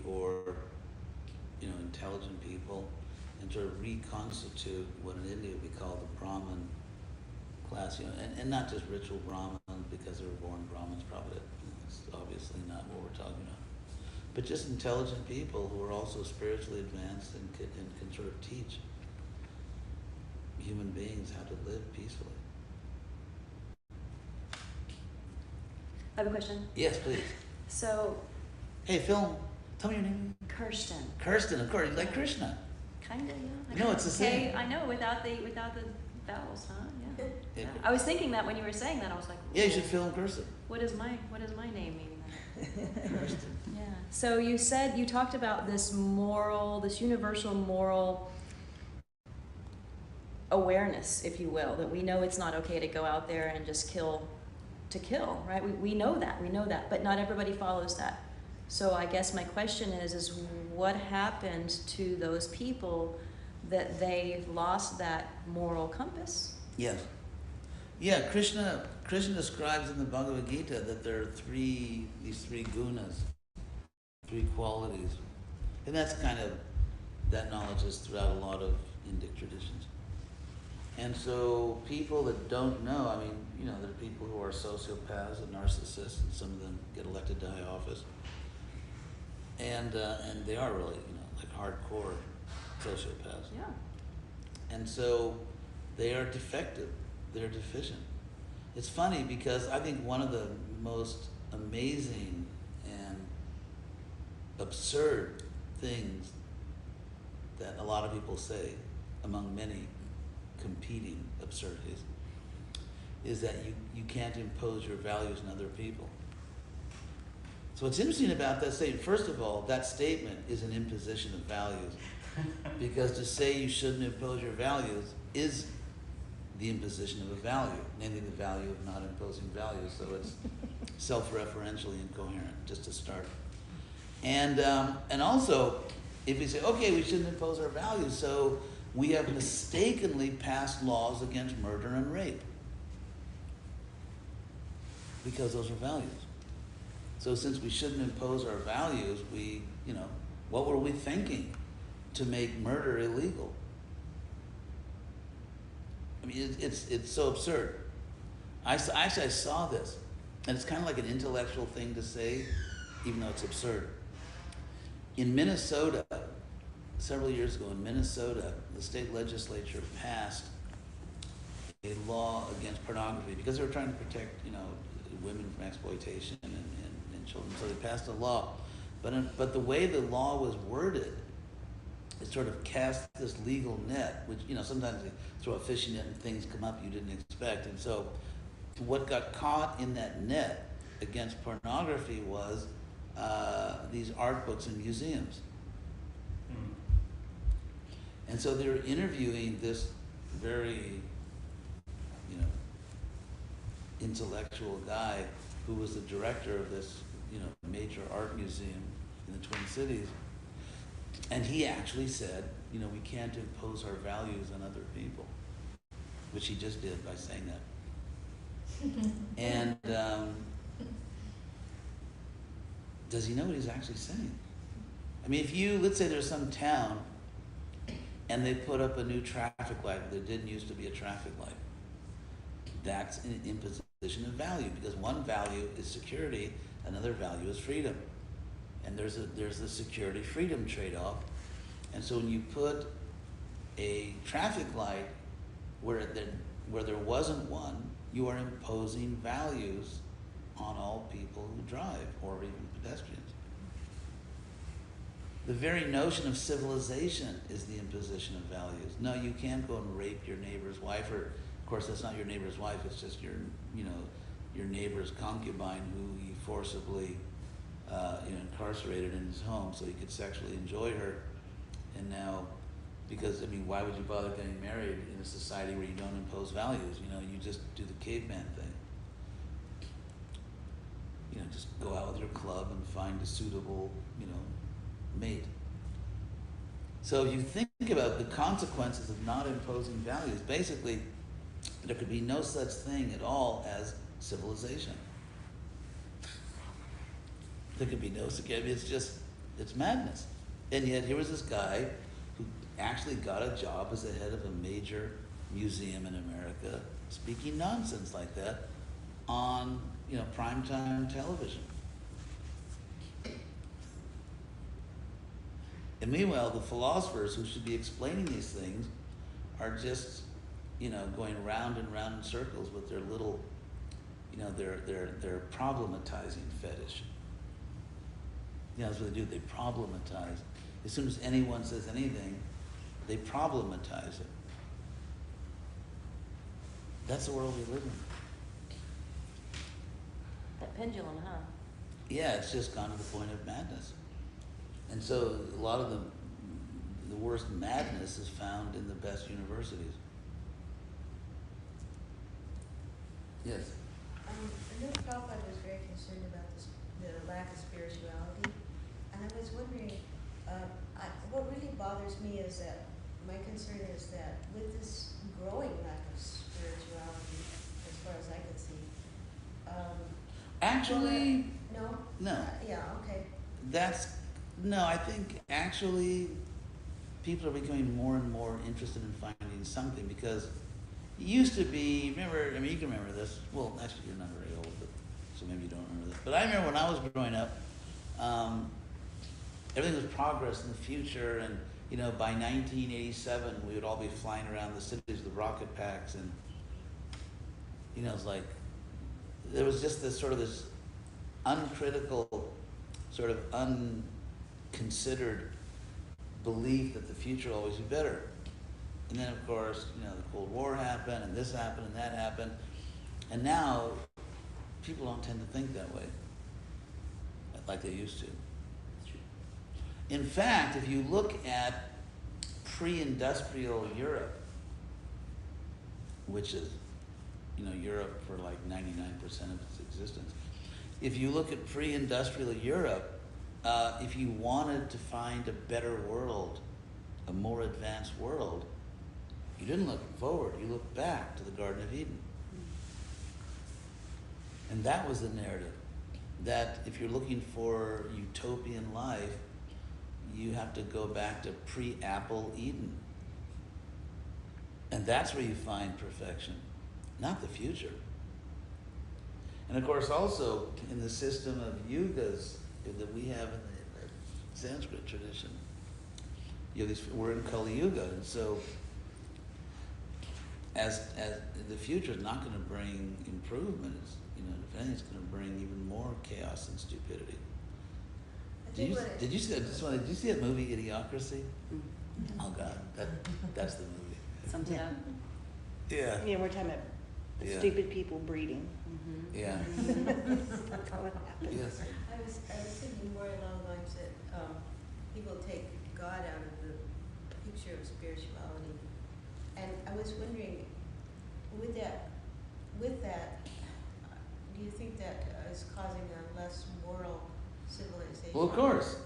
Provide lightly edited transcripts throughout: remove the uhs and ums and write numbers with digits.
or intelligent people, and sort of reconstitute what in India would be called the Brahmin class, and not just ritual Brahmins because they were born Brahmins, probably. It's obviously not what we're talking about. But just intelligent people who are also spiritually advanced and can sort of teach human beings how to live peacefully. I have a question. Yes, please. So. Hey, Phil, tell me your name. Kirsten. Kirsten, of course. You like Krishna. Kinda, yeah. No, it's the same. I know, without the vowels, huh? Yeah. I was thinking that when you were saying that, I was like, yeah, you should film Kirsten. What does my name mean then? Kirsten. Yeah. So you talked about this universal moral awareness, if you will, that we know it's not okay to go out there and just kill, right? We know that, but not everybody follows that. So I guess my question is what happened to those people that they lost that moral compass? Yes. Yeah, Krishna describes in the Bhagavad Gita that there are these three gunas, three qualities. And that knowledge is throughout a lot of Indic traditions. And so people that don't know, there are people who are sociopaths and narcissists, and some of them get elected to high office. And they are really, like hardcore sociopaths. Yeah. And so they are defective. They're deficient. It's funny because I think one of the most amazing and absurd things that a lot of people say, among many competing absurdities, is that you can't impose your values on other people. So what's interesting about that statement, first of all, that statement is an imposition of values. Because to say you shouldn't impose your values is the imposition of a value, namely the value of not imposing values. So it's self-referentially incoherent, just to start. And also, if we say, okay, we shouldn't impose our values, so we have mistakenly passed laws against murder and rape. Because those are values. So since we shouldn't impose our values, what were we thinking to make murder illegal? It's so absurd. I saw this, and it's kind of like an intellectual thing to say, even though it's absurd. In Minnesota, several years ago in Minnesota, the state legislature passed a law against pornography because they were trying to protect, women from exploitation and children. So they passed a law, but the way the law was worded, it sort of cast this legal net, which sometimes they throw a fishing net and things come up you didn't expect. And so, what got caught in that net against pornography was these art books in museums. And so they were interviewing this very, intellectual guy who was the director of this, major art museum in the Twin Cities. And he actually said, we can't impose our values on other people, which he just did by saying that. And does he know what he's actually saying? Let's say there's some town and they put up a new traffic light where there didn't used to be a traffic light. That's an imposition of value, because one value is security, another value is freedom. And there's the security-freedom trade-off. And so when you put a traffic light where there wasn't one, you are imposing values on all people who drive, or even pedestrians. The very notion of civilization is the imposition of values. No, you can't go and rape your neighbor's wife, or of course that's not your neighbor's wife, it's just your neighbor's concubine who he forcibly incarcerated in his home so he could sexually enjoy her. And now, because why would you bother getting married in a society where you don't impose values? You just do the caveman thing. Just go out with your club and find a suitable, mate. So if you think about the consequences of not imposing values, basically, there could be no such thing at all as civilization. There could be no security. It's just It's madness. And yet here was this guy who actually got a job as the head of a major museum in America, speaking nonsense like that on, primetime television. And meanwhile, the philosophers who should be explaining these things are just, going round and round in circles with their little, their problematizing fetish. That's what they do. They problematize. As soon as anyone says anything, they problematize it. That's the world we live in. That pendulum, huh? Yeah, it's just gone to the point of madness. And so a lot of the worst madness is found in the best universities. Yes. I know Prabhupada was very concerned about the lack of spirituality, and I was wondering, what really bothers me is that my concern is that with this growing lack of spirituality, as far as I can see, Actually, no? no. Yeah, okay. No, I think actually people are becoming more and more interested in finding something, because it used to be, remember, you can remember this. Well, actually, you're not very old, so maybe you don't remember this. But I remember when I was growing up, everything was progress in the future, and by 1987, we would all be flying around the cities with rocket packs, and it's like there was just this sort of this uncritical, sort of unconsidered belief that the future will always be better. And then, of course, the Cold War happened, and this happened, and that happened. And now, people don't tend to think that way, like they used to. In fact, if you look at pre-industrial Europe, which is, Europe for like 99% of its existence, if you look at pre-industrial Europe, if you wanted to find a better world, a more advanced world, you didn't look forward, you looked back to the Garden of Eden. And that was the narrative, that if you're looking for utopian life, you have to go back to pre-Apple Eden. And that's where you find perfection, not the future. And of course, also in the system of yugas that we have in the Sanskrit tradition, we're in Kali Yuga, and so as the future is not going to bring improvement, if anything, it's going to bring even more chaos and stupidity. Did you see that movie Idiocracy? Mm-hmm. Oh God, that's the movie. Sums it up. Yeah. Yeah, we're talking about Yeah. stupid people breeding. Mm-hmm. Yeah. That's how it happens. Yes. I was thinking more along the lines that people take God out of the picture of spirituality, and I was wondering, with that, do you think that is causing a less moral civilization? Well, of course.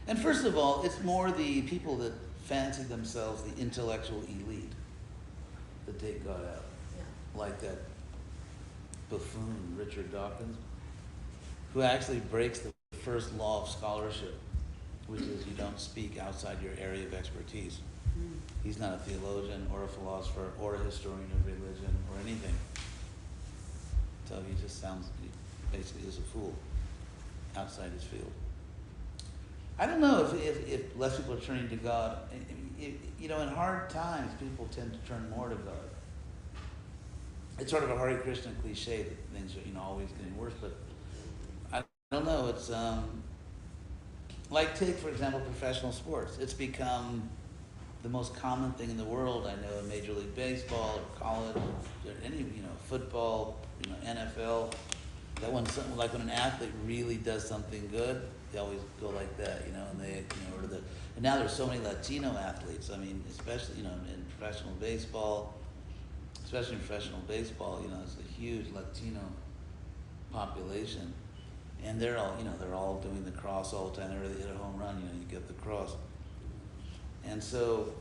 And first of all, it's more the people that fancy themselves the intellectual elite that take God out. Yeah. Like that buffoon, Richard Dawkins, who actually breaks the first law of scholarship, which is you don't speak outside your area of expertise. He's not a theologian or a philosopher or a historian of religion or anything. So he just he basically is a fool outside his field. I don't know if less people are turning to God. In hard times, people tend to turn more to God. It's sort of a Hare Krishna cliche that things are always getting worse, but I don't know. It's like, take for example professional sports. It's become the most common thing in the world. I know in Major League Baseball or college, or any football, NFL. That when an athlete really does something good, they always go like that, and they and now there's so many Latino athletes. I mean, especially in professional baseball. Especially in professional baseball, it's a huge Latino population, and they're all doing the cross all the time. They really hit a home run, you get the cross. And so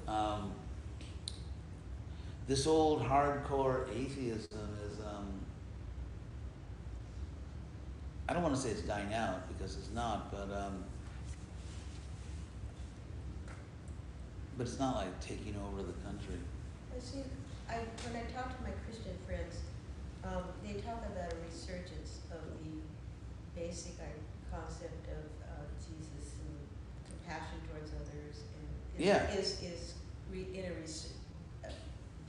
this old hardcore atheism is, I don't want to say it's dying out because it's not, but but it's not like taking over the country. I see, when I talk to my Christian friends, they talk about a resurgence of the basic concept of Jesus and compassion towards others, and Yeah.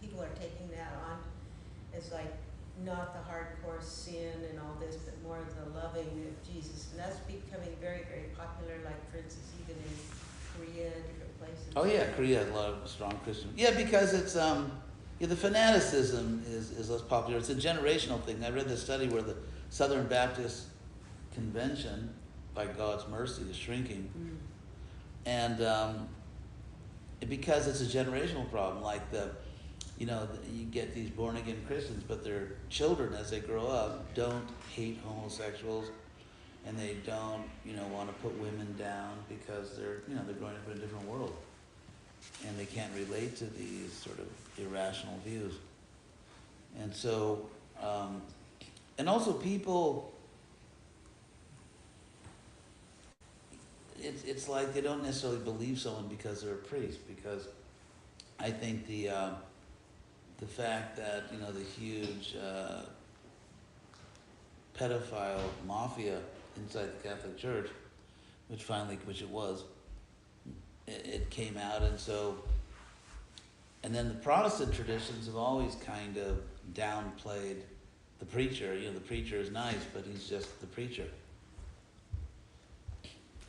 people are taking that on as like not the hardcore sin and all this, but more of the loving of Jesus, and that's becoming very, very popular. Like for instance, even in Korea and different places. Oh yeah, Korea has a lot of strong Christian. Yeah, because it's the fanaticism is less popular. It's a generational thing. I read this study where the Southern Baptist Convention, by God's mercy, is shrinking, and because it's a generational problem. Like you get these born again Christians, but their children, as they grow up, don't hate homosexuals, and they don't want to put women down because they're growing up in a different world, and they can't relate to these sort of irrational views. And so, and also people, it's like they don't necessarily believe someone because they're a priest, because I think the fact that the huge pedophile mafia inside the Catholic Church, which it was, it came out, and then the Protestant traditions have always kind of downplayed the preacher. The preacher is nice, but he's just the preacher.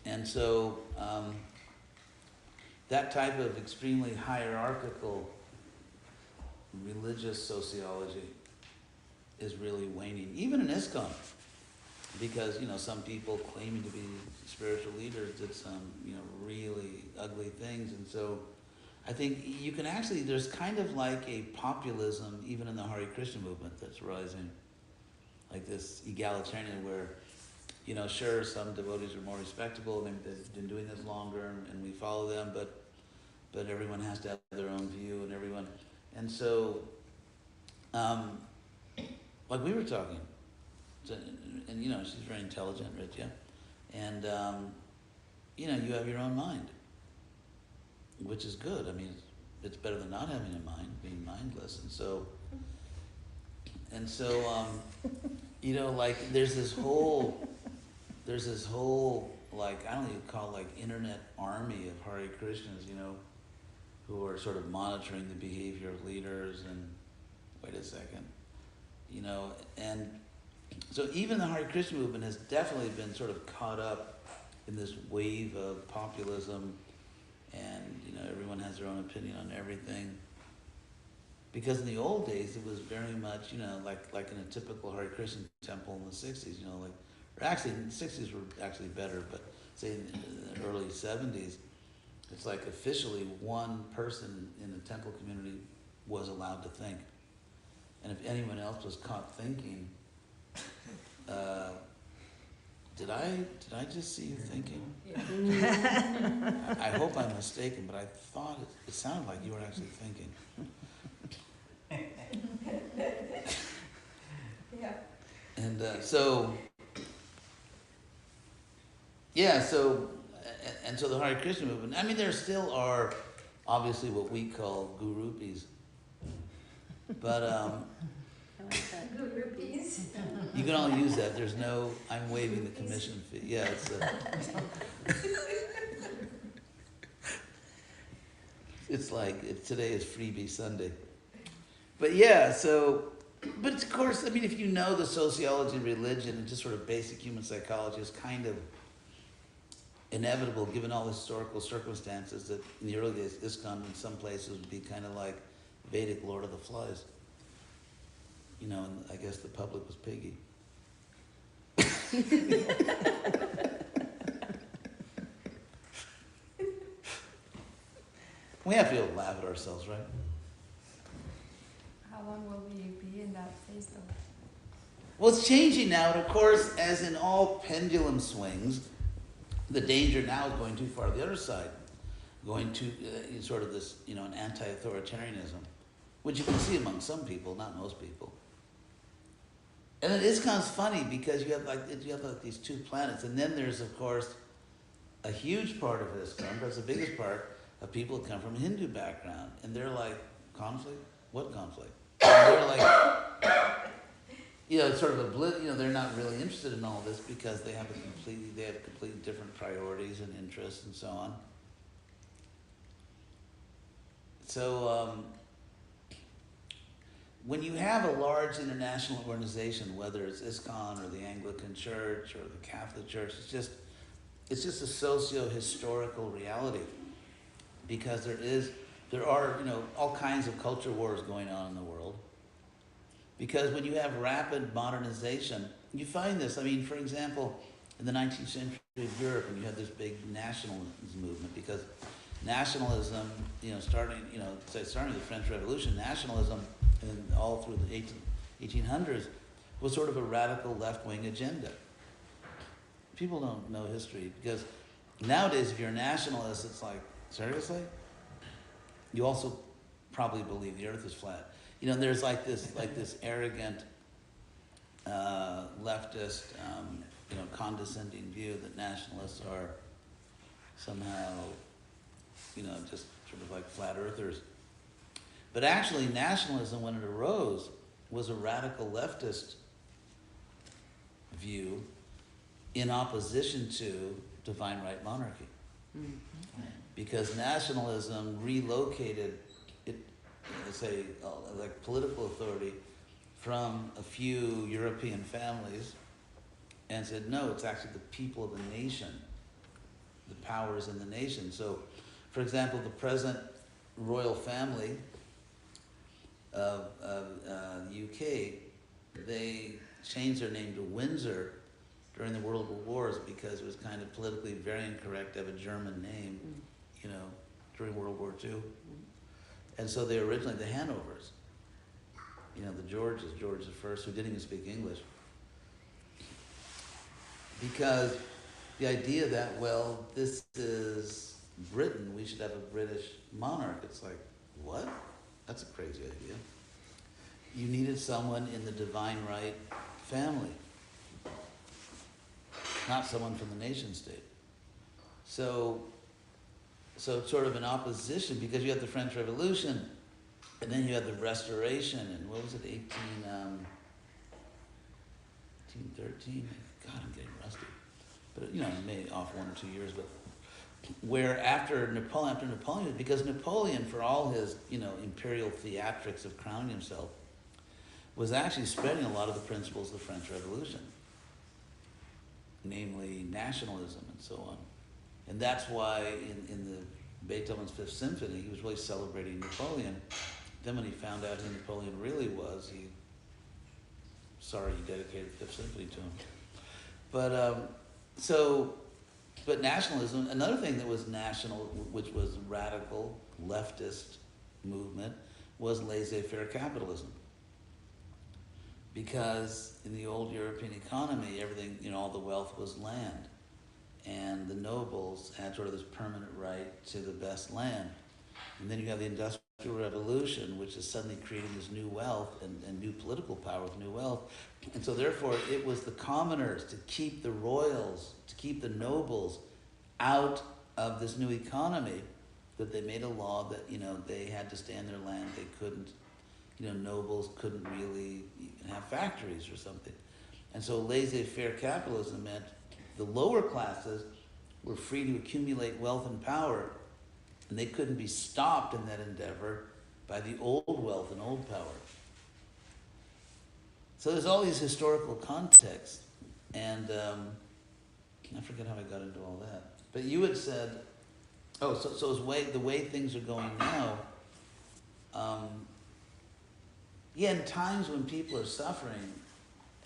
And so that type of extremely hierarchical religious sociology is really waning, even in ISKCON, because some people claiming to be spiritual leaders did some really ugly things, and so I think you can actually, there's kind of like a populism even in the Hare Krishna movement that's rising, like this egalitarian where sure, some devotees are more respectable, they've been doing this longer and we follow them, but everyone has to have their own view, and so like we were talking, and she's very intelligent, Ritya, and you have your own mind, which is good. I mean, it's better than not having a mind, being mindless, and so like there's this whole like, I don't even call it like internet army of Hare Krishnas, who are sort of monitoring the behavior of leaders and wait a second, and so even the Hare Krishna movement has definitely been sort of caught up in this wave of populism, and everyone has their own opinion on everything. Because in the old days it was very much like in a typical Hare Krishna temple in the 60s, or actually in the 60s were actually better, but say in the early 70s, it's like officially one person in the temple community was allowed to think. And if anyone else was caught thinking, did I just see you thinking? Yeah. I hope I'm mistaken, but I thought it sounded like you were actually thinking. Yeah. And so the Hare Krishna movement, I mean, there still are obviously what we call gurupis, but I like that. Groupies. you can all use that. There's no, I'm waiving the commission fee. Yeah, it's like today is freebie Sunday. But yeah, but of course, I mean, if you know the sociology of religion and just sort of basic human psychology, is kind of inevitable given all the historical circumstances that in the early days, ISKCON in some places would be kind of like Vedic Lord of the Flies. And I guess the public was piggy. We have to be able to laugh at ourselves, right? How long will we be in that phase though? Well, it's changing now, and of course, as in all pendulum swings, the danger now is going too far to the other side, going to sort of this, an anti-authoritarianism, which you can see among some people, not most people. And then ISKCON's funny because you have like these two planets, and then there's of course a huge part of ISKCON, that's the biggest part, of people that come from a Hindu background, and they're like, conflict? What conflict? And they're like, it's sort of they're not really interested in all this because they have completely different priorities and interests and so on. So when you have a large international organization, whether it's ISKCON or the Anglican Church or the Catholic Church, it's just a socio-historical reality, because there are all kinds of culture wars going on in the world. Because when you have rapid modernization, you find this. I mean, for example, in the 19th century of Europe, when you had this big nationalism movement, because nationalism, starting with the French Revolution, nationalism, and all through the 1800s, was sort of a radical left-wing agenda. People don't know history, because nowadays, if you're a nationalist, it's like, seriously? You also probably believe the earth is flat. There's like this arrogant, leftist, condescending view that nationalists are somehow, just sort of like flat earthers. But actually, nationalism, when it arose, was a radical leftist view in opposition to divine right monarchy. Mm-hmm. Because nationalism relocated like political authority from a few European families and said, no, it's actually the people of the nation. The power is in the nation. So, for example, the present royal family of the UK, they changed their name to Windsor during the World Wars because it was kind of politically very incorrect to have a German name, during World War II. And so they originally, the Hanovers, the Georges, George I, who didn't even speak English. Because the idea that, well, this is Britain, we should have a British monarch. It's like, what? That's a crazy idea. You needed someone in the divine right family, not someone from the nation state. So it's sort of an opposition, because you had the French Revolution, and then you had the Restoration, and what was it, 1813? God, I'm getting rusty. But, it may off 1 or 2 years, but where after Napoleon, because Napoleon, for all his, imperial theatrics of crowning himself, was actually spreading a lot of the principles of the French Revolution, namely nationalism and so on. And that's why in the Beethoven's Fifth Symphony, he was really celebrating Napoleon. Then when he found out who Napoleon really was, he dedicated the Fifth Symphony to him. But nationalism, another thing that was national, which was a radical leftist movement, was laissez-faire capitalism. Because in the old European economy, everything, all the wealth was land. And the nobles had sort of this permanent right to the best land. And then you have the Industrial Revolution, which is suddenly creating this new wealth and new political power with new wealth. And so therefore, it was the commoners to keep the royals, to keep the nobles out of this new economy, that they made a law that, they had to stay on their land. They couldn't, nobles couldn't really have factories or something. And so laissez-faire capitalism meant the lower classes were free to accumulate wealth and power, and they couldn't be stopped in that endeavor by the old wealth and old power. So there's all these historical contexts, and I forget how I got into all that. But you had said, so the way things are going now, in times when people are suffering,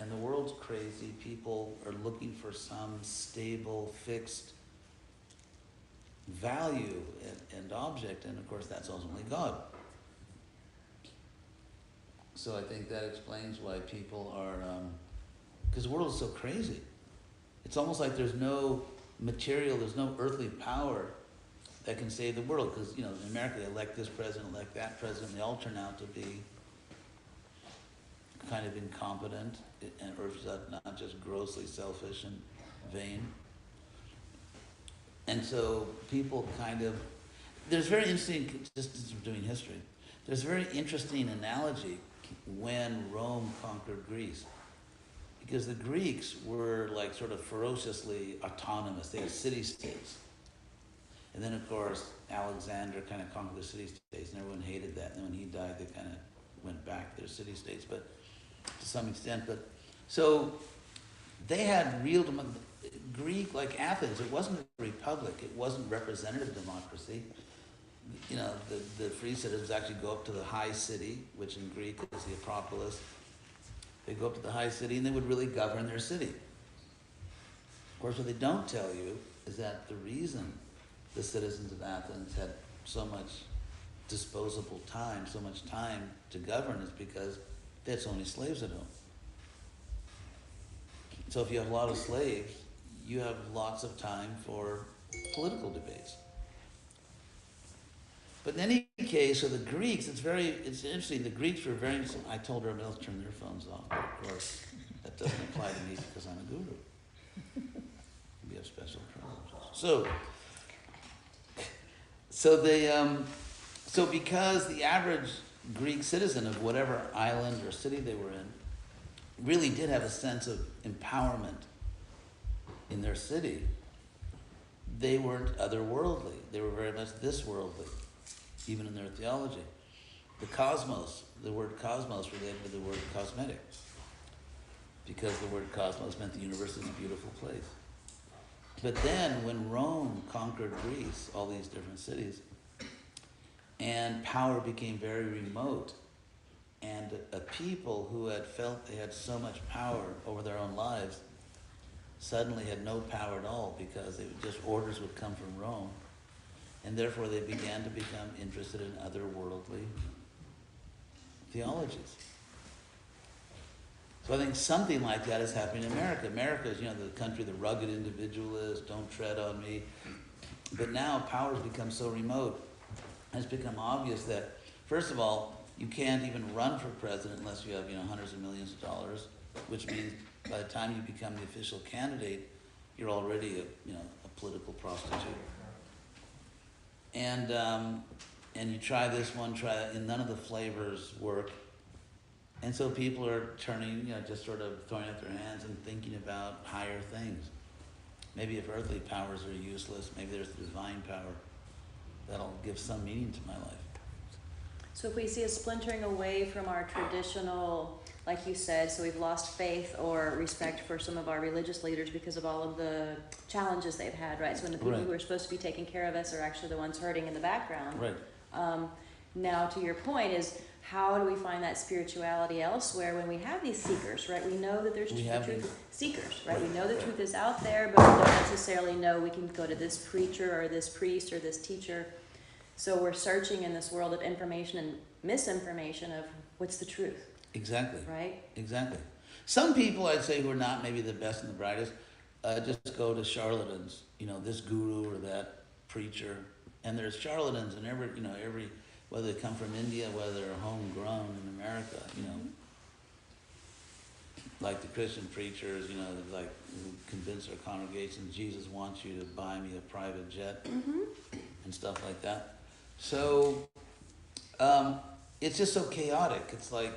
and the world's crazy, people are looking for some stable, fixed value and object, and of course that's ultimately God. So I think that explains why people are, because the world is so crazy. It's almost like there's no material, there's no earthly power that can save the world. Because, in America they elect this president, elect that president, they all turn out to be kind of incompetent, or not just grossly selfish and vain. And so people kind of, there's very interesting, just as we're doing history, there's a very interesting analogy when Rome conquered Greece. Because the Greeks were like sort of ferociously autonomous. They had city-states. And then, of course, Alexander kind of conquered the city-states, and everyone hated that. And then when he died, they kind of went back to their city-states, but to some extent. But so they had real Greek, like Athens. It wasn't a republic. It wasn't representative democracy. You know, the free citizens actually go up to the high city, which in Greek is the Acropolis. They go up to the high city, and they would really govern their city. Of course, what they don't tell you is that the reason the citizens of Athens had so much disposable time, so much time to govern, is because they had so many slaves at home. So if you have a lot of slaves, you have lots of time for political debates. But in any case, so the Greeks, it's interesting, the Greeks were very, I told everyone else to turn their phones off, but of course, that doesn't apply to me because I'm a guru. We have special privileges. So because the average Greek citizen of whatever island or city they were in really did have a sense of empowerment in their city, they weren't otherworldly. They were very much this worldly, even in their theology. The cosmos, the word cosmos related to the word cosmetic, because the word cosmos meant the universe is a beautiful place. But then when Rome conquered Greece, all these different cities, and power became very remote, and a people who had felt they had so much power over their own lives suddenly had no power at all, because orders would come from Rome, and therefore they began to become interested in otherworldly theologies. So I think something like that is happening in America. America is, the country of the rugged individualist, don't tread on me. But now power has become so remote, and it's become obvious that, first of all, you can't even run for president unless you have, hundreds of millions of dollars, which means by the time you become the official candidate, you're already a political prostitute. And you try this one, and none of the flavors work. And so people are turning, just sort of throwing up their hands and thinking about higher things. Maybe if earthly powers are useless, maybe there's divine power that'll give some meaning to my life. So if we see a splintering away from our traditional, like you said, so we've lost faith or respect for some of our religious leaders because of all of the challenges they've had, right? So when the people who are supposed to be taking care of us are actually the ones hurting in the background. Right. Now, to your point, is how do we find that spirituality elsewhere when we have these seekers, right? We know that there's truth. Seekers, right? We know the truth is out there, but we don't necessarily know we can go to this preacher or this priest or this teacher. So we're searching in this world of information and misinformation of what's the truth. Exactly. Right? Exactly. Some people, I'd say, who are not maybe the best and the brightest, just go to charlatans, this guru or that preacher. And there's charlatans in every, whether they come from India, whether they're homegrown in America, like the Christian preachers, like who convince their congregations, Jesus wants you to buy me a private jet and stuff like that. So it's just so chaotic. It's like,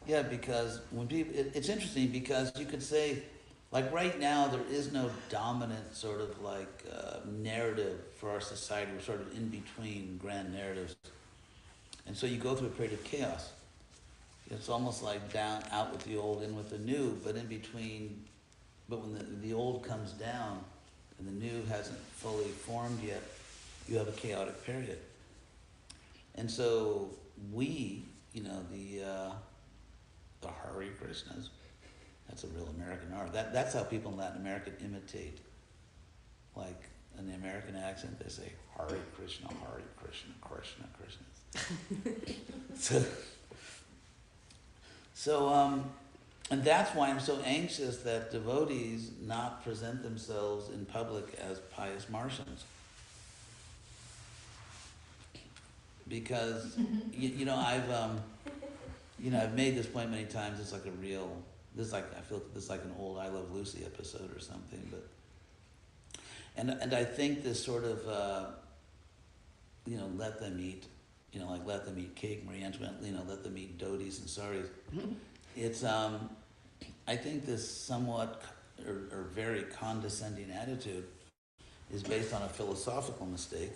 because when people, it's interesting because you could say, like right now, there is no dominant sort of like narrative for our society. We're sort of in between grand narratives. And so you go through a period of chaos. It's almost like out with the old, in with the new, but in between, but when the old comes down and the new hasn't fully formed yet, you have a chaotic period. And so we, the Hare Krishnas, that's a real American art. That's how people in Latin America imitate. Like in the American accent, they say, Hare Krishna, Krishna, Krishna. And that's why I'm so anxious that devotees not present themselves in public as pious Martians. Because, I've made this point many times. It's like I feel this is like an old I Love Lucy episode or something. But, and I think this sort of let them eat, like let them eat cake, Marie Antoinette, let them eat doties and saris. It's, I think this somewhat or very condescending attitude is based on a philosophical mistake,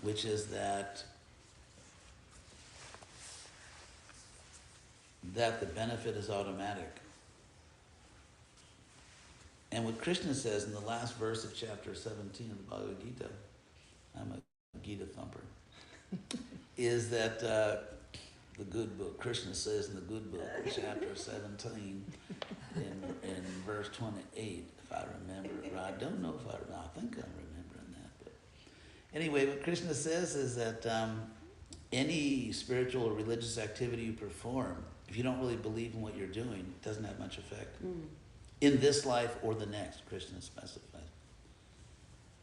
which is that the benefit is automatic. And what Krishna says in the last verse of chapter 17 of the Bhagavad Gita, I'm a Gita thumper, is that the good book, Krishna says in the good book, chapter 17, in verse 28, if I remember it right. I don't know if I think I'm remembering that. But anyway, what Krishna says is that any spiritual or religious activity you perform, if you don't really believe in what you're doing, it doesn't have much effect. In this life or the next, Krishna specifies.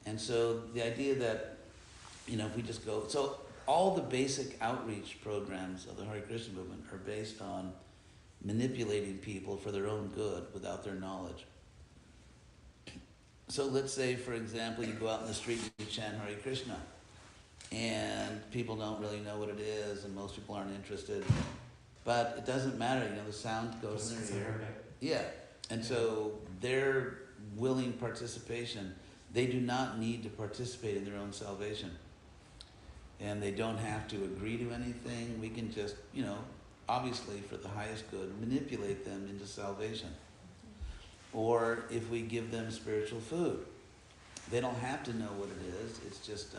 And so the idea that, if we just go, so all the basic outreach programs of the Hare Krishna movement are based on manipulating people for their own good without their knowledge. So let's say, for example, you go out in the street and you chant Hare Krishna, and people don't really know what it is, and most people aren't interested. But it doesn't matter, the sound goes in their ear. Yeah, and so their willing participation, they do not need to participate in their own salvation. And they don't have to agree to anything. We can just, obviously for the highest good, manipulate them into salvation. Or if we give them spiritual food, they don't have to know what it is. It's just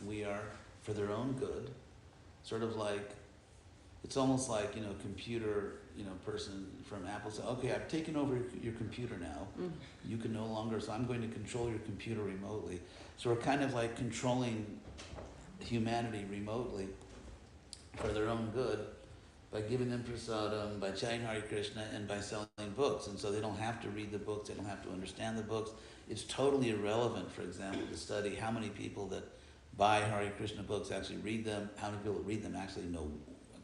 we are, for their own good, sort of like, it's almost like, computer, person from Apple said, okay, I've taken over your computer now. You can no longer, so I'm going to control your computer remotely. So we're kind of like controlling humanity remotely for their own good by giving them prasadam, by chanting Hare Krishna, and by selling books. And so they don't have to read the books, they don't have to understand the books. It's totally irrelevant, for example, to study how many people that buy Hare Krishna books actually read them, how many people that read them actually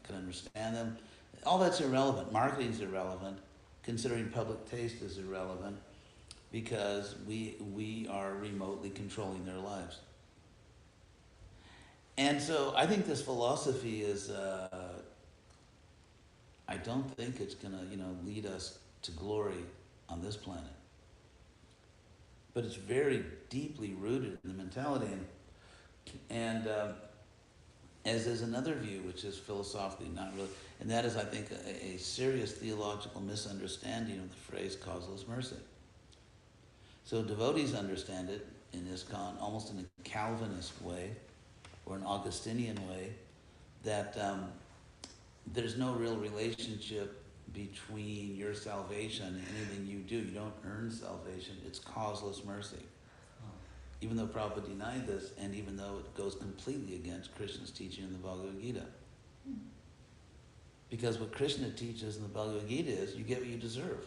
can understand them. All that's irrelevant. Marketing is irrelevant. Considering public taste is irrelevant, because we are remotely controlling their lives. And so I think this philosophy is, I don't think it's going to, lead us to glory on this planet. But it's very deeply rooted in the mentality. And as is another view, which is philosophically not really, and that is, I think, a serious theological misunderstanding of the phrase causeless mercy. So devotees understand it in ISKCON almost in a Calvinist way, or an Augustinian way, that there's no real relationship between your salvation and anything you do. You don't earn salvation. It's causeless mercy. Even though Prabhupada denied this, and even though it goes completely against Krishna's teaching in the Bhagavad Gita. Because what Krishna teaches in the Bhagavad Gita is, you get what you deserve.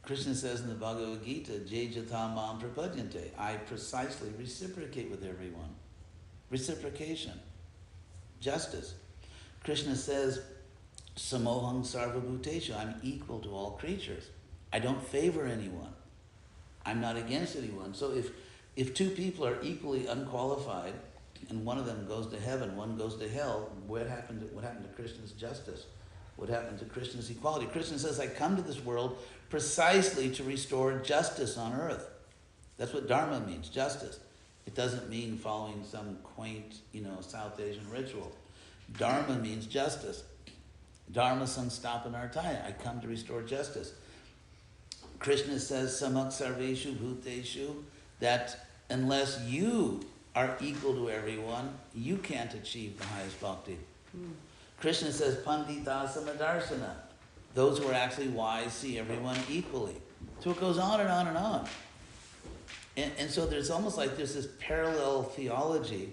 Krishna says in the Bhagavad Gita, Jai Jata Mam Prapadyante, I precisely reciprocate with everyone. Reciprocation. Justice. Krishna says, Samoham Sarva Bhuteshu, I'm equal to all creatures. I don't favor anyone. I'm not against anyone. So if two people are equally unqualified, and one of them goes to heaven, one goes to hell, what happened to Krishna's justice? What happened to Krishna's equality? Krishna says, I come to this world precisely to restore justice on earth. That's what Dharma means, justice. It doesn't mean following some quaint, South Asian ritual. Dharma means justice. Dharma samstapanartaya, I come to restore justice. Krishna says, samak sarveshu bhuteshu, that unless you are equal to everyone, you can't achieve the highest bhakti. Krishna says, pandita samadarshana, those who are actually wise see everyone equally. So it goes on and on and on. And so there's almost like there's this parallel theology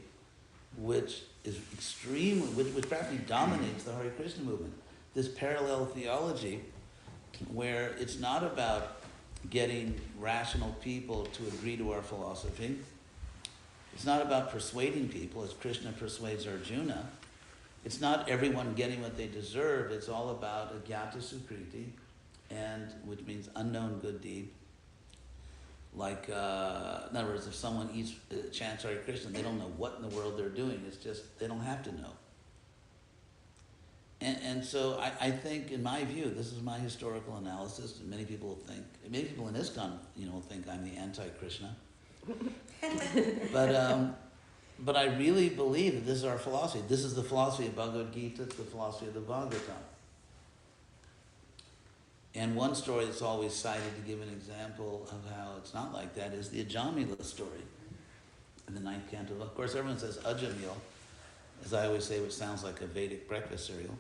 which is extremely, which practically dominates the Hare Krishna movement. This parallel theology where it's not about getting rational people to agree to our philosophy. It's not about persuading people, as Krishna persuades Arjuna. It's not everyone getting what they deserve. It's all about agyata sukriti, and which means unknown good deed. Like, in other words, if someone chants Hare Krishna, they don't know what in the world they're doing. It's just, they don't have to know. And so I think, in my view, this is my historical analysis, and many people in ISKCON, think I'm the anti-Krishna. But I really believe that this is our philosophy. This is the philosophy of Bhagavad Gita, it's the philosophy of the Bhagavatam. And one story that's always cited to give an example of how it's not like that is the Ajamila story in the 9th canto. Of course, everyone says Ajamil, as I always say, which sounds like a Vedic breakfast cereal.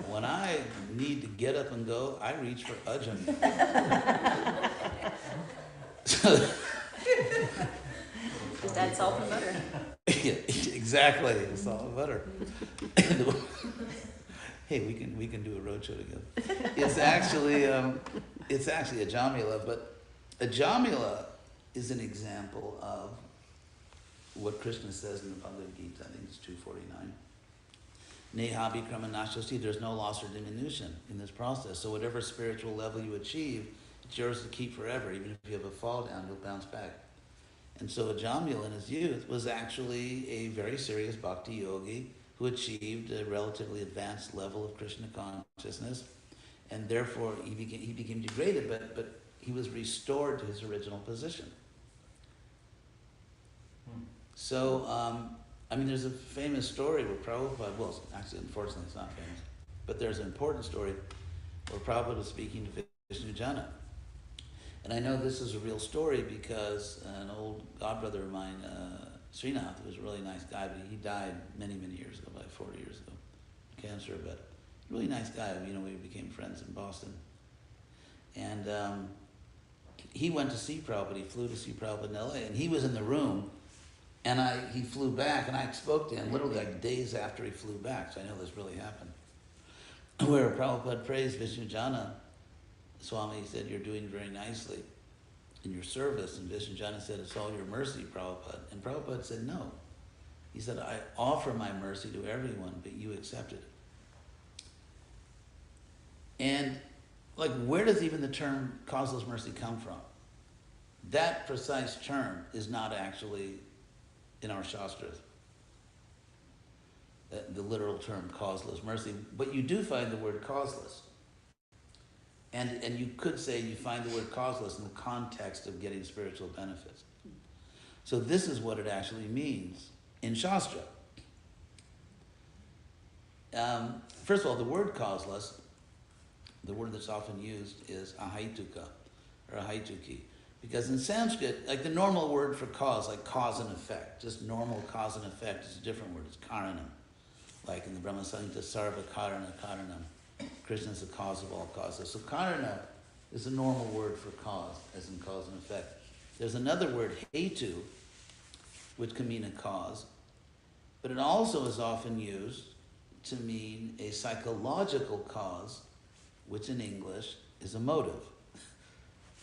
When I need to get up and go, I reach for Ajamil. Just add salt and butter. Yeah, exactly, salt and butter. Hey, we can do a roadshow together. It's actually Ajamila, but Ajamila is an example of what Krishna says in the Bhagavad Gita. I think it's 249. Nehabi kramanashasti, there's no loss or diminution in this process. So whatever spiritual level you achieve, it's yours to keep forever. Even if you have a fall down, you'll bounce back. And so Ajamila in his youth was actually a very serious bhakti yogi who achieved a relatively advanced level of Krishna consciousness, and therefore he became degraded, but he was restored to his original position. So, there's a famous story where Prabhupada, well, actually, unfortunately, it's not famous, but there's an important story where Prabhupada was speaking to Vishnu Jana. And I know this is a real story because an old godbrother of mine, Srinath, who was a really nice guy, but he died many, many years ago, like 40 years ago, cancer, but really nice guy. We became friends in Boston. And he went to see Prabhupada. He flew to see Prabhupada in LA, and he was in the room, and he flew back, and I spoke to him literally like days after he flew back, so I know this really happened. Where Prabhupada praised Vishnu Jana Swami, he said, "You're doing very nicely in your service." And Vishnu Jana said, "It's all your mercy, Prabhupada." And Prabhupada said, "No." He said, "I offer my mercy to everyone, but you accepted it." And where does even the term causeless mercy come from? That precise term is not actually in our Shastras, the literal term causeless mercy, but you do find the word causeless. And you could say you find the word causeless in the context of getting spiritual benefits. So this is what it actually means in Shastra. First of all, the word causeless, the word that's often used is ahaituka or ahaituki. Because in Sanskrit, like the normal word for cause, like cause and effect, just normal cause and effect is a different word, it's karanam. Like in the Brahma Samhita, sarva karana karanam. Krishna is the cause of all causes. So karana is a normal word for cause, as in cause and effect. There's another word, hetu, which can mean a cause, but it also is often used to mean a psychological cause, which in English is a motive.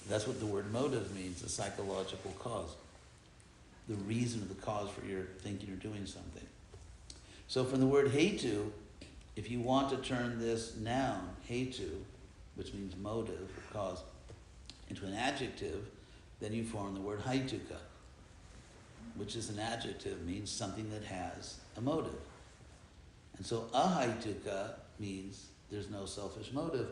That's what the word motive means, a psychological cause. The reason of the cause for your thinking or doing something. So from the word hetu, if you want to turn this noun, hetu, which means motive or cause, into an adjective, then you form the word haituka, which is an adjective, means something that has a motive. And so ahaituka means there's no selfish motive.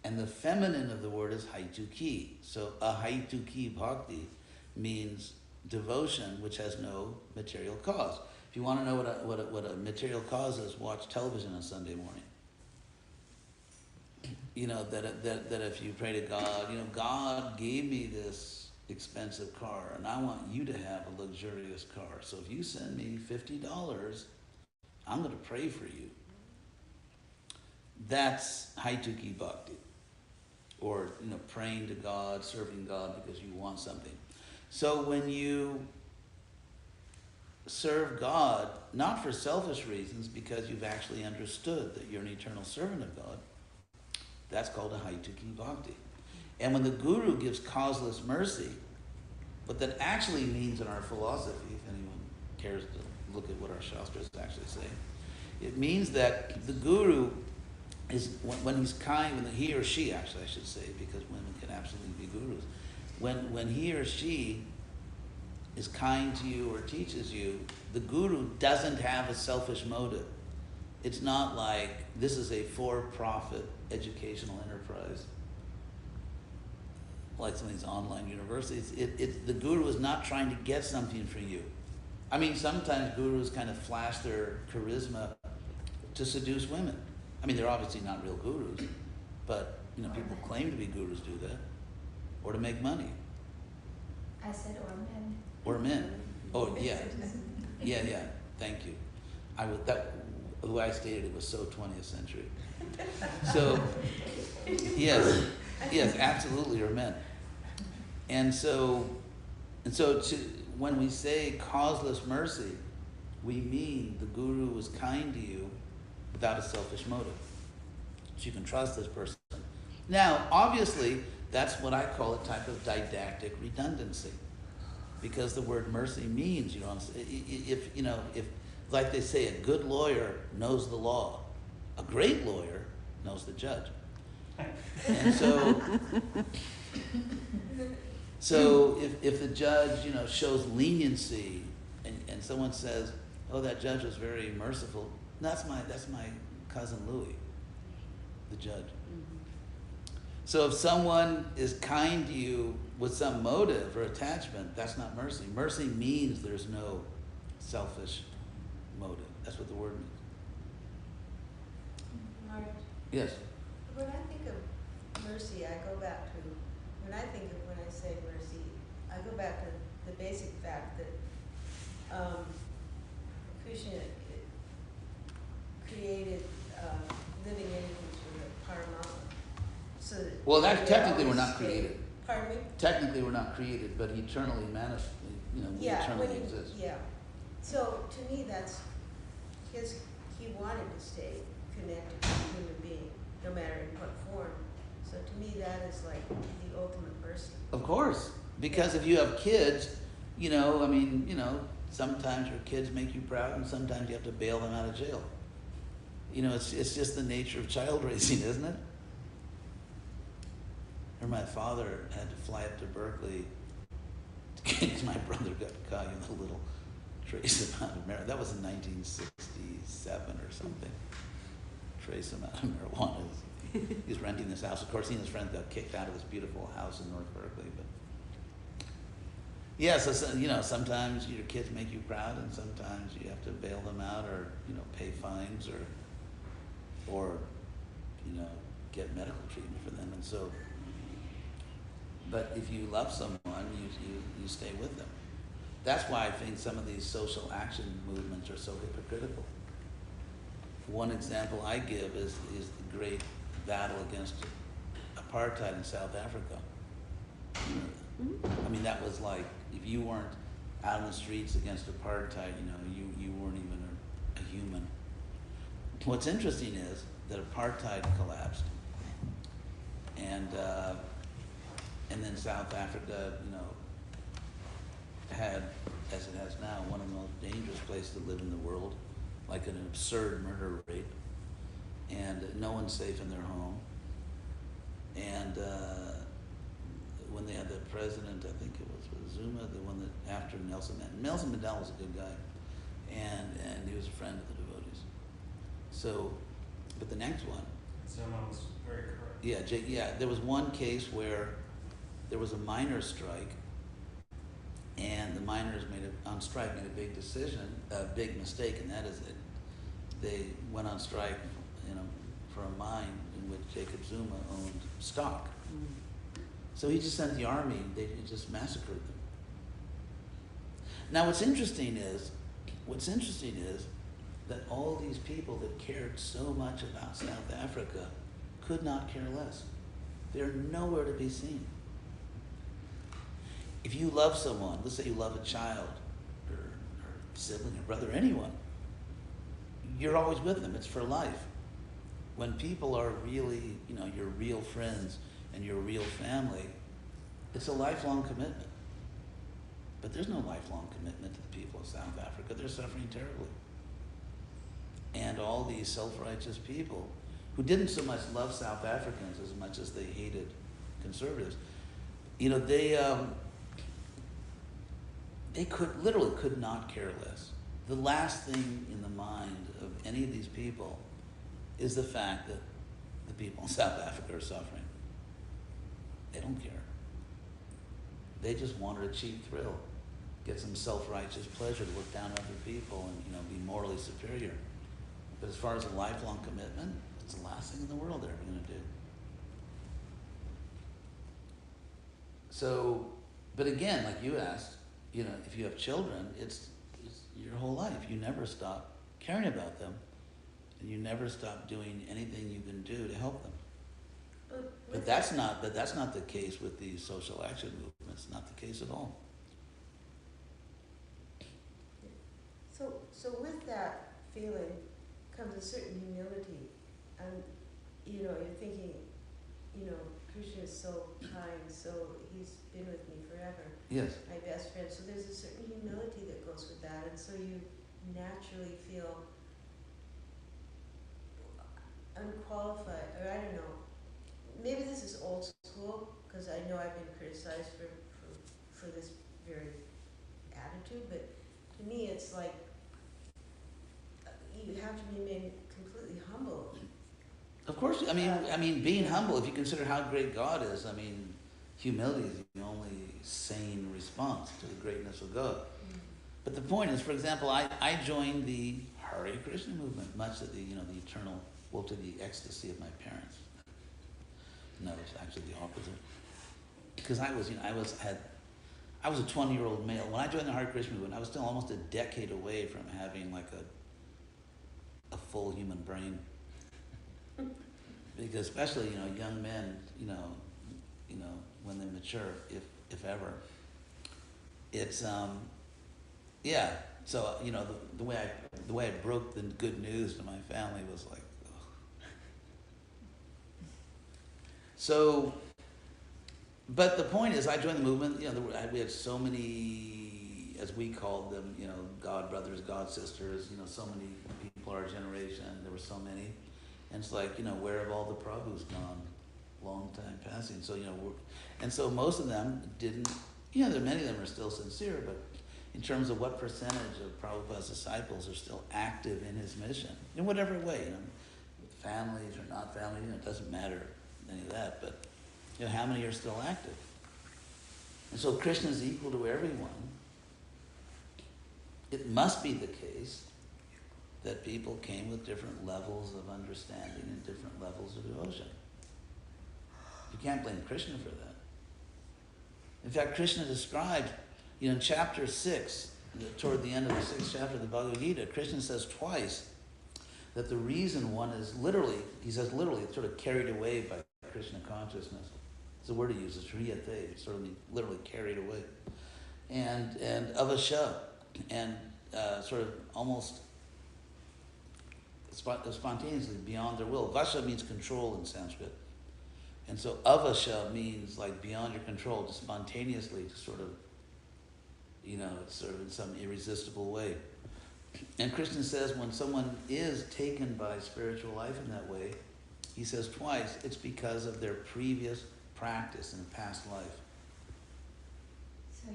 And the feminine of the word is haituki. So ahaituki bhakti means devotion which has no material cause. If you want to know what a material cause is, watch television on Sunday morning. That if you pray to God, God gave me this expensive car and I want you to have a luxurious car. So if you send me $50, I'm going to pray for you. That's haituki bhakti. Or, praying to God, serving God because you want something. So when you serve God, not for selfish reasons, because you've actually understood that you're an eternal servant of God, that's called a haituki bhakti. And when the Guru gives causeless mercy, what that actually means in our philosophy, if anyone cares to look at what our Shastras actually say, it means that the Guru is when he's kind, when he or she, actually I should say, because women can absolutely be gurus, when he or she is kind to you or teaches you, the guru doesn't have a selfish motive. It's not like this is a for-profit educational enterprise, like some of these online universities. The guru is not trying to get something from you. I mean, sometimes gurus kind of flash their charisma to seduce women. I mean, they're obviously not real gurus, but people claim to be gurus do that, or to make money. I said or men. Or men. Oh yeah, yeah. Thank you. The way I stated it was so 20th century. So yes, absolutely, or men. And so when we say causeless mercy, we mean the guru was kind to you without a selfish motive. So you can trust this person. Now, obviously, that's what I call a type of didactic redundancy, because the word mercy means, if like they say, a good lawyer knows the law, a great lawyer knows the judge. And so if the judge, shows leniency, and someone says, "Oh, that judge was very merciful," that's my cousin Louis, the judge. So if someone is kind to you with some motive or attachment, that's not mercy. Mercy means there's no selfish motive. That's what the word means. Marge, Yes. when I think of mercy, I go back to, when I say mercy, I go back to the basic fact that Krishna created living entities from the Paramatma. So that Well, that they technically we're always not stay- created. Pardon me? Technically we're not created, but eternally manifest. We eternally exist. Yeah. So to me, that's he wanted to stay connected to a human being, no matter in what form. So to me, that is like the ultimate mercy. Of course, because if you have kids, sometimes your kids make you proud, and sometimes you have to bail them out of jail. It's just the nature of child raising, isn't it? Or my father had to fly up to Berkeley because my brother got caught in a little trace amount of marijuana. That was in 1967 or something. Trace amount of marijuana. He was renting this house. Of course, he and his friends got kicked out of this beautiful house in North Berkeley. But yeah, so sometimes your kids make you proud, and sometimes you have to bail them out, or pay fines, or get medical treatment for them. And so, but if you love someone, you stay with them. That's why I think some of these social action movements are so hypocritical. One example I give is the great battle against apartheid in South Africa. I mean, that was like, if you weren't out in the streets against apartheid, you weren't even a human. What's interesting is that apartheid collapsed, and then South Africa, had, as it has now, one of the most dangerous places to live in the world, like an absurd murder rate, and no one's safe in their home. And when they had the president, I think it was Zuma, the one that after Nelson Mandela. Nelson Mandela was a good guy, and he was a friend of the devotees. So, but the next one. Zuma was very correct. Yeah, there was one case where there was a miners' strike, and the miners made a big decision, a big mistake, and that is that they went on strike, for a mine in which Jacob Zuma owned stock. So he just sent the army; they just massacred them. Now, what's interesting is that all these people that cared so much about South Africa could not care less. They're nowhere to be seen. If you love someone, let's say you love a child or sibling or brother, anyone, you're always with them. It's for life. When people are really, your real friends and your real family, it's a lifelong commitment. But there's no lifelong commitment to the people of South Africa. They're suffering terribly. And all these self-righteous people who didn't so much love South Africans as much as they hated conservatives, you know, they could not care less. The last thing in the mind of any of these people is the fact that the people in South Africa are suffering. They don't care. They just wanted a cheap thrill, get some self-righteous pleasure to look down on other people and, you know, be morally superior. But as far as a lifelong commitment, it's the last thing in the world they're ever going to do. So, but again, like you asked, you know, if you have children, it's your whole life. You never stop caring about them, and you never stop doing anything you can do to help them. But that's not the case with the social action movement. It's not the case at all. So with that feeling comes a certain humility, and you know, you're thinking, you know, Krishna is so kind, so he's been with me forever. Yes. My best friend. So there's a certain humility that goes with that, and so you naturally feel unqualified, or I don't know. Maybe this is old school, because I know I've been criticized for this very attitude, but to me it's like you have to remain completely humble. Of course, I mean, being humble, if you consider how great God is, I mean, humility is the only sane response to the greatness of God. Mm-hmm. But the point is, for example, I joined the Hare Krishna movement, much to the, you know, the eternal, well, to the ecstasy of my parents. No, it's actually the opposite. Because I was a 20-year-old male. When I joined the Hare Krishna movement, I was still almost a decade away from having like a full human brain. Because especially, you know, young men, you know, when they mature, if ever, it's yeah. So, you know, the way I broke the good news to my family was like, ugh. So, but the point is, I joined the movement. You know, we had so many, as we called them, you know, God brothers, God sisters. You know, so many people our generation. There were so many. And it's like, you know, where have all the Prabhus gone? Long time passing. So, you know, and so most of them didn't, you know, many of them are still sincere, but in terms of what percentage of Prabhupada's disciples are still active in his mission, in whatever way, you know, with families or not families, you know, it doesn't matter any of that, but, you know, how many are still active? And so Krishna is equal to everyone. It must be the case that people came with different levels of understanding and different levels of devotion. You can't blame Krishna for that. In fact, Krishna described, you know, in chapter 6, toward the end of the 6th chapter of the Bhagavad Gita, Krishna says twice that the reason one is literally, he says literally, it's sort of carried away by Krishna consciousness. It's the word he uses, shriyate, sort of literally carried away. And avasha, and sort of almost spontaneously, beyond their will. Vasha means control in Sanskrit. And so avasha means like beyond your control, just spontaneously, just sort of, you know, it's sort of in some irresistible way. And Krishna says when someone is taken by spiritual life in that way, he says twice, it's because of their previous practice in a past life. So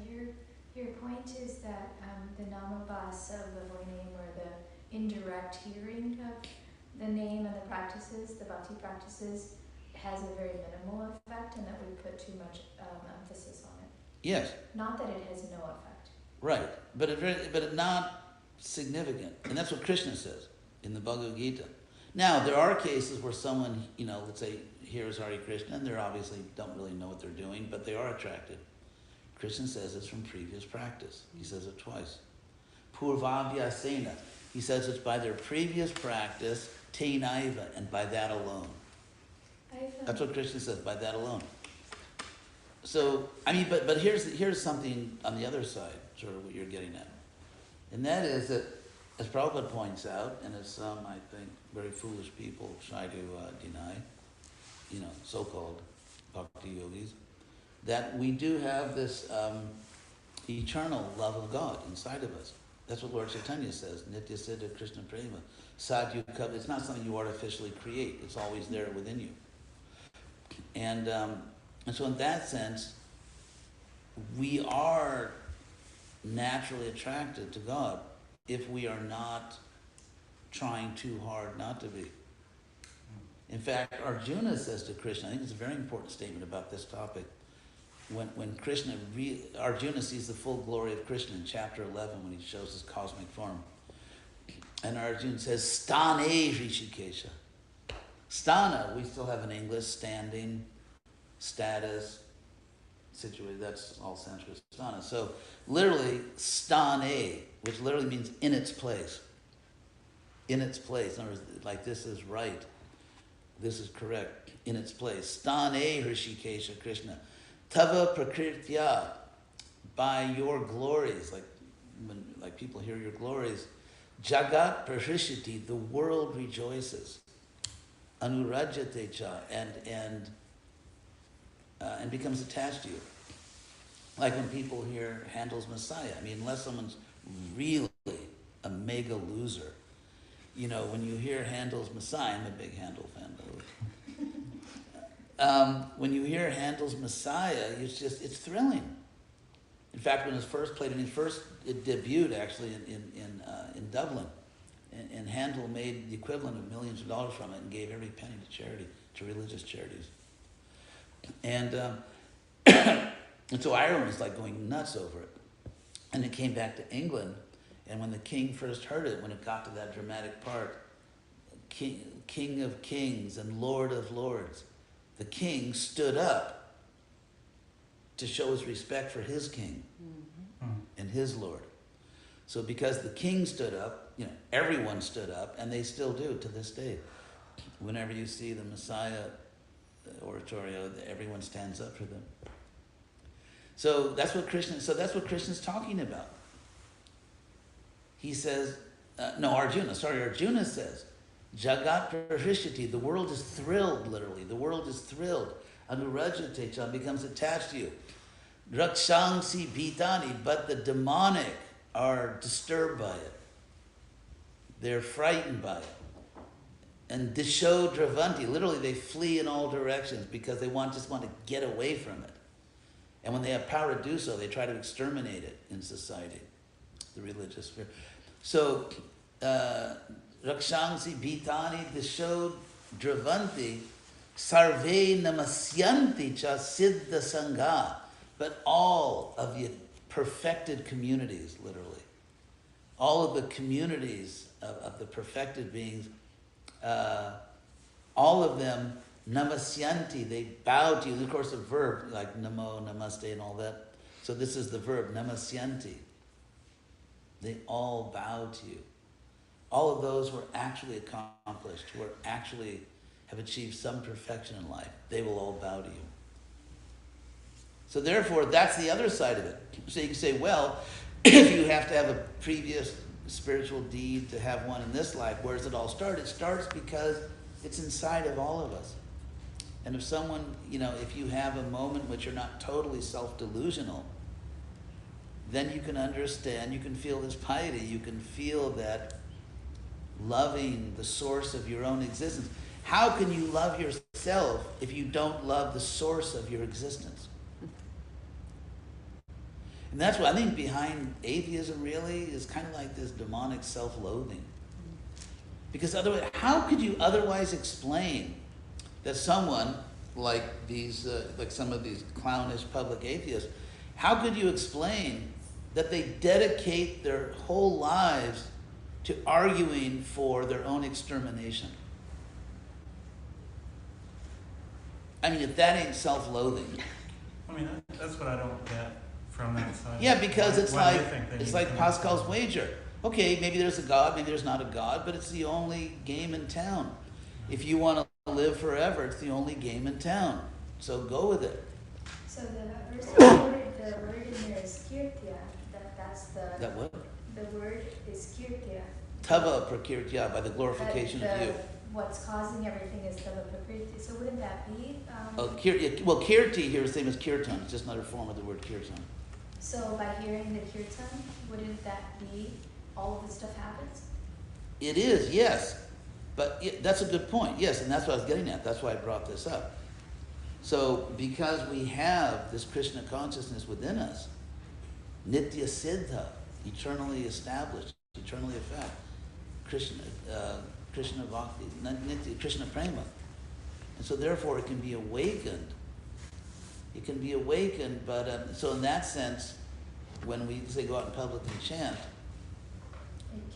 your point is that the namabhasa of the holy name, or the indirect hearing of the name and the practices, the bhakti practices, has a very minimal effect, and that we put too much emphasis on it. Yes. Not that it has no effect. Right, but it not significant, and that's what Krishna says in the Bhagavad Gita. Now, there are cases where someone, you know, let's say, hears Hare Krishna, and they obviously don't really know what they're doing, but they are attracted. Krishna says it's from previous practice. He says it twice. Purvabhyasena. He says it's by their previous practice, tenaiva, and by that alone. That's what Krishna says, by that alone. So, I mean, but here's something on the other side, sort of what you're getting at. And that is that, as Prabhupada points out, and as some, I think, very foolish people try to deny, you know, so-called bhakti yogis, that we do have this eternal love of God inside of us. That's what Lord Chaitanya says. Nitya Siddha Krishna Prema. Sadhu Kava. It's not something you artificially create. It's always there within you. And so in that sense, we are naturally attracted to God if we are not trying too hard not to be. In fact, Arjuna says to Krishna, I think it's a very important statement about this topic, when Krishna, Arjuna sees the full glory of Krishna in chapter 11 when he shows his cosmic form. And Arjuna says, Stane Rishikesha. Stana, we still have in English, standing, status, situated, that's all Sanskrit stana. So literally, stane, which literally means in its place. In its place. In other words, like this is right. This is correct. In its place. Stane Rishikesha Krishna. Tava prakritya, by your glories, like when people hear your glories, jagat prahishiti, the world rejoices. Anurajate cha, and becomes attached to you. Like when people hear Handel's Messiah. I mean, unless someone's really a mega loser, when you hear Handel's Messiah, I'm a big Handel fan, by the way. When you hear Handel's Messiah, it's thrilling. In fact, when it was first played, it debuted actually in Dublin, and Handel made the equivalent of millions of dollars from it and gave every penny to charity, to religious charities. And so Ireland was like going nuts over it. And it came back to England, and when the king first heard it, when it got to that dramatic part, King of Kings and Lord of Lords, the king stood up to show his respect for his king and his Lord. So because the king stood up, everyone stood up, and they still do to this day. Whenever you see the Messiah oratorio, everyone stands up for them. So that's what Krishna's talking about. He says, Arjuna says, Jagat Prahishati, the world is thrilled, literally. The world is thrilled. Anurajate becomes attached to you. Rakshangsi Bhitani, but the demonic are disturbed by it. They're frightened by it. And Disho Dravanti, literally they flee in all directions because they just want to get away from it. And when they have power to do so, they try to exterminate it in society, the religious sphere. So, Rakshangsi Bhitani Disho Dravanti Sarve Namasyanti Cha Siddha Sangha. But all of the perfected communities, literally, all of the communities of the perfected beings, all of them, namasyanti, they bow to you. Of course, a verb like namo, namaste, and all that. So this is the verb, namasyanti. They all bow to you. All of those who are actually accomplished, who are actually have achieved some perfection in life, they will all bow to you. So therefore, that's the other side of it. So you can say, well, if you have to have a previous spiritual deed to have one in this life, where does it all start? It starts because it's inside of all of us. And if someone, if you have a moment which you're not totally self-delusional, then you can understand, you can feel this piety, you can feel that loving the source of your own existence. How can you love yourself if you don't love the source of your existence? And that's what I think behind atheism really is kind of like this demonic self-loathing. Because otherwise, how could you otherwise explain that someone like these, like some of these clownish public atheists, how could you explain that they dedicate their whole lives to arguing for their own extermination? I mean, if that ain't self-loathing. I mean, that's what I don't get from that side. Yeah, because it's Why like they think they it's need like to Pascal's wager. Okay, maybe there's a God, maybe there's not a God, but it's the only game in town. If you want to live forever, it's the only game in town. So go with it. So the word in there is kirtya. That's the. That what? The word is kirtya. Tava prakirtya, by the glorification of you. What's causing everything is tava prakriti. So wouldn't that be? Well, kirti here is the same as kirtan. It's just another form of the word kirtan. So by hearing the kirtan, wouldn't that be all of this stuff happens? It is, yes. But that's a good point, yes, and that's what I was getting at. That's why I brought this up. So, because we have this Krishna consciousness within us, Nitya Siddha, eternally established, eternally effect, Krishna Bhakti, Nitya, Krishna Prema. And so therefore it can be awakened. It can be awakened, but so in that sense, when we say go out in public and chant,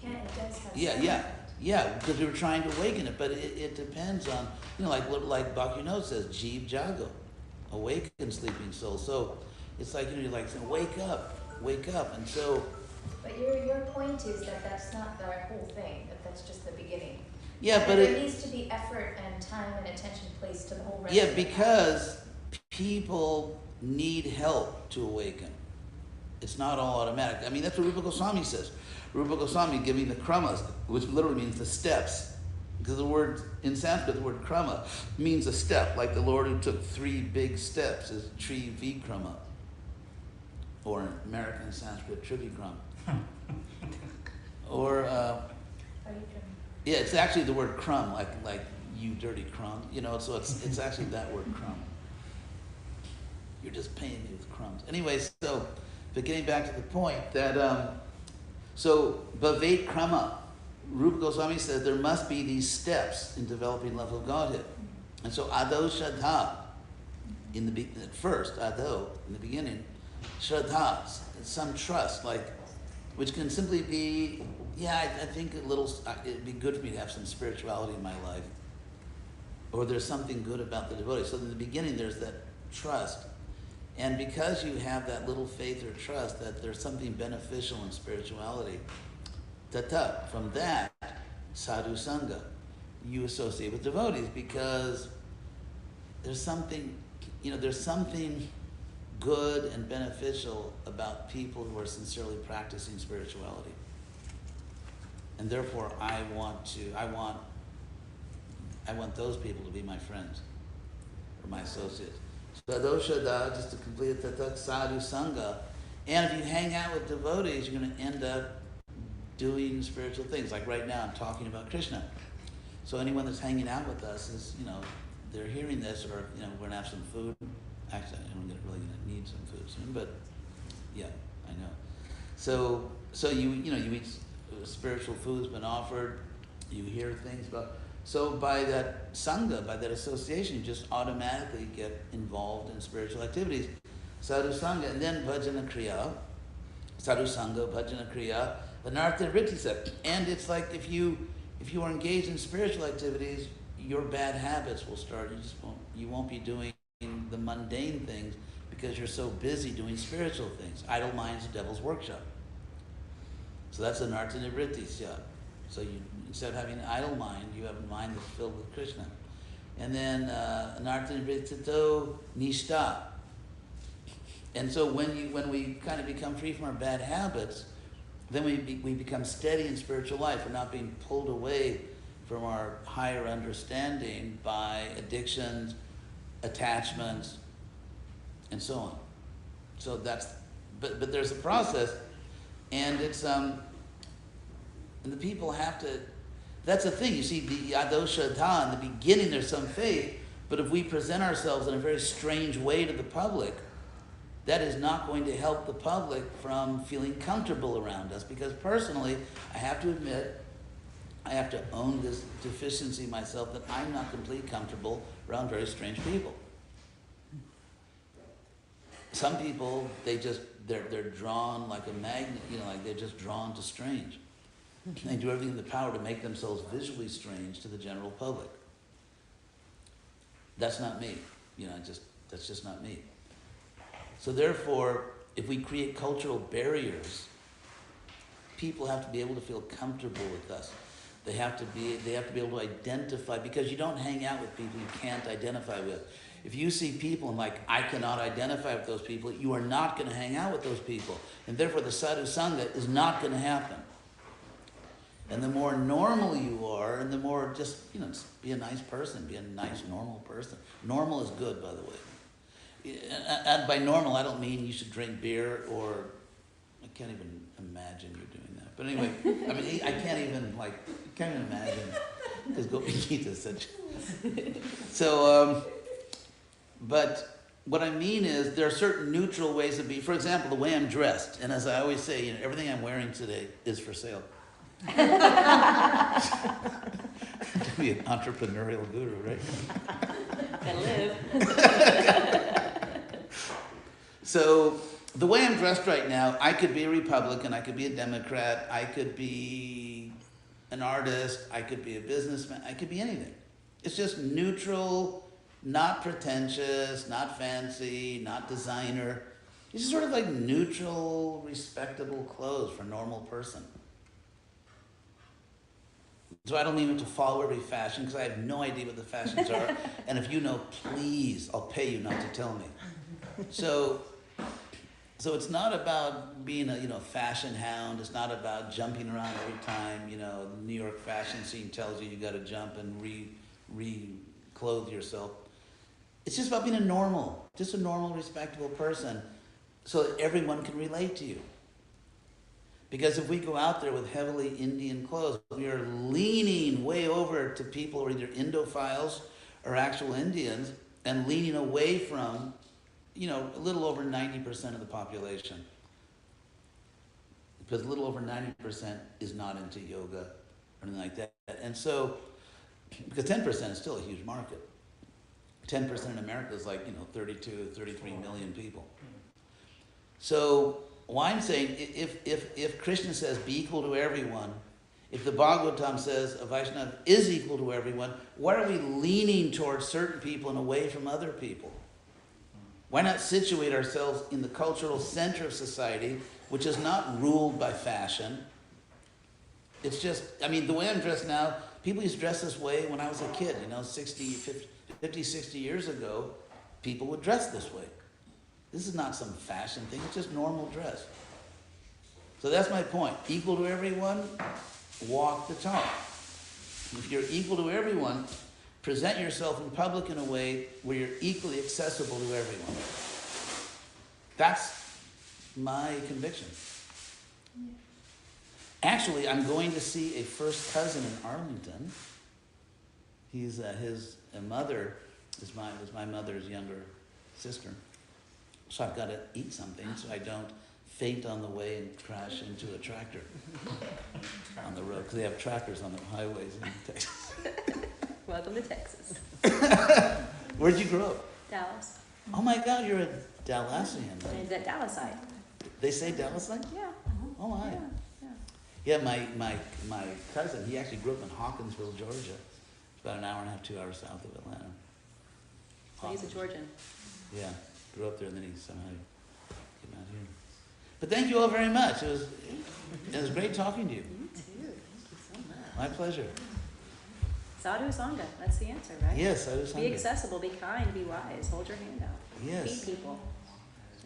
It does have yeah, some yeah, effect. yeah, because we were trying to awaken it, but it depends on, like Bhakti says, Jeev Jago, awaken sleeping soul. So it's like, you're like saying, wake up, and so. But your point is that that's not the whole thing, that that's just the beginning. Yeah, That but there needs to be effort and time and attention placed to the whole rest yeah, of it. because people need help to awaken. It's not all automatic. I mean, that's what Rupa Goswami says. Rupa Goswami giving the kramas, which literally means the steps. Because the word, in Sanskrit, the word krama means a step, like the Lord who took 3 big steps is Tri Vikrama, or in American Sanskrit, Trivikram. Or, Are you trying? yeah, it's actually the word crumb, like you dirty crumb, so it's actually that word crumb. You're just paying me with crumbs. Anyway, so, but getting back to the point that, so, Bhavet Krama, Rupa Goswami says there must be these steps in developing love of Godhead. And so, Ado Shraddha, at first, Ado, in the beginning, Shraddha, some trust, which can simply be, I think it'd be good for me to have some spirituality in my life. Or there's something good about the devotee. So in the beginning, there's that trust. And because you have that little faith or trust that there's something beneficial in spirituality, from that, sadhu sangha, you associate with devotees because there's something good and beneficial about people who are sincerely practicing spirituality. And therefore I want those people to be my friends or my associates. Sadoshada, just to complete it, tatak sadhu sangha. And if you hang out with devotees, you're going to end up doing spiritual things. Like right now, I'm talking about Krishna. So anyone that's hanging out with us is, they're hearing this, or we're going to have some food. Actually, I'm really going to need some food soon, but yeah, I know. So you eat spiritual food's been offered. You hear things about. So by that sangha, by that association, you just automatically get involved in spiritual activities. Sadhu sangha, and then bhajana kriya. Sadhu sangha, bhajana kriya, anartha rittisa. And it's like if you are engaged in spiritual activities, your bad habits will start. You won't be doing the mundane things because you're so busy doing spiritual things. Idle mind's the devil's workshop. So that's anartha nivrittisya. So you, instead of having an idle mind, you have a mind that's filled with Krishna. And then anartha nivrittito nishta. And so when we kind of become free from our bad habits, then we become steady in spiritual life. We're not being pulled away from our higher understanding by addictions, attachments, and so on. So but there's a process, and it's and the people have to. That's the thing. You see, the Ado Shraddha, in the beginning, there's some faith, but if we present ourselves in a very strange way to the public, that is not going to help the public from feeling comfortable around us. Because personally, I have to admit, I have to own this deficiency myself that I'm not completely comfortable around very strange people. Some people, they're drawn like a magnet, like they're just drawn to strange. They do everything in their power to make themselves visually strange to the general public. That's not me. That's just not me. So therefore, if we create cultural barriers, people have to be able to feel comfortable with us. They have to be able to identify, because you don't hang out with people you can't identify with. If you see people and I cannot identify with those people, you are not going to hang out with those people. And therefore the sadhu sangha is not going to happen. And the more normal you are, and the more just be a nice person, be a nice, normal person. Normal is good, by the way. And by normal, I don't mean you should drink beer or I can't even imagine you doing that. But anyway, I mean, I can't even imagine, because Gopikita is such. So, but what I mean is there are certain neutral ways of being. For example, the way I'm dressed, and as I always say, you know, everything I'm wearing today is for sale. To be an entrepreneurial guru, right? Gotta live. So the way I'm dressed right now, I could be a Republican, I could be a Democrat, I could be an artist, I could be a businessman, I could be anything. It's just neutral, not pretentious, not fancy, not designer. It's just sort of like neutral, respectable clothes for a normal person. So I don't mean to follow every fashion, because I have no idea what the fashions are. And if you know, please, I'll pay you not to tell me. So it's not about being a fashion hound. It's not about jumping around every time the New York fashion scene tells you got to jump and re-clothe yourself. It's just about being a normal, respectable person, so that everyone can relate to you. Because if we go out there with heavily Indian clothes, we are leaning way over to people who are either Indophiles or actual Indians, and leaning away from a little over 90% of the population. Because a little over 90% is not into yoga or anything like that. And so, because 10% is still a huge market. 10% in America is like, 32, 33 million people. So, why I'm saying, if Krishna says be equal to everyone, if the Bhagavatam says a Vaishnava is equal to everyone, why are we leaning towards certain people and away from other people? Why not situate ourselves in the cultural center of society, which is not ruled by fashion? It's just, the way I'm dressed now, people used to dress this way when I was a kid, 50, 60 years ago, people would dress this way. This is not some fashion thing, it's just normal dress. So that's my point. Equal to everyone, walk the talk. If you're equal to everyone, present yourself in public in a way where you're equally accessible to everyone. That's my conviction. Yeah. Actually, I'm going to see a first cousin in Arlington. He's his mother was my mother's younger sister. So I've got to eat something so I don't faint on the way and crash into a tractor on the road, because they have tractors on the highways in Texas. Welcome to Texas. Where'd you grow up? Dallas. Oh my God, you're a Dallasian. And that Dallasite. They say Dallasite? Yeah. Oh my. Yeah. Yeah, my cousin, he actually grew up in Hawkinsville, Georgia. It's about an hour and a half, 2 hours south of Atlanta. So he's a Georgian. Yeah, grew up there and then he somehow came out here. But thank you all very much. It was great talking to you. You too. Thank you so much. My pleasure. Sadhu Sangha. That's the answer, right? Yes, I was Be hungry. accessible, be kind, be wise. Hold your hand out. Yes. Feed people.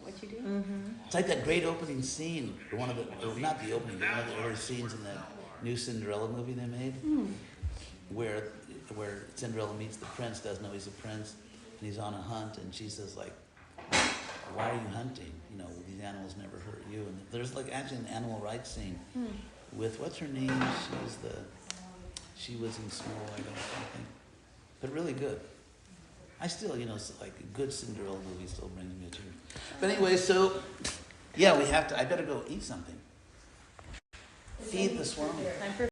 What you do. Mm-hmm. It's like that great opening scene, or one of the, or not the opening, but one of the early scenes in that new Cinderella movie they made, where Cinderella meets the prince, doesn't know he's a prince, and he's on a hunt, and she says like, why are you hunting? These animals never hurt you. And there's like actually an animal rights scene with, what's her name? She was in Snow White or something. But really good. I still, it's like a good Cinderella movie still brings me a tear. But anyway, so, yeah, I better go eat something. Feed the swarm. Time for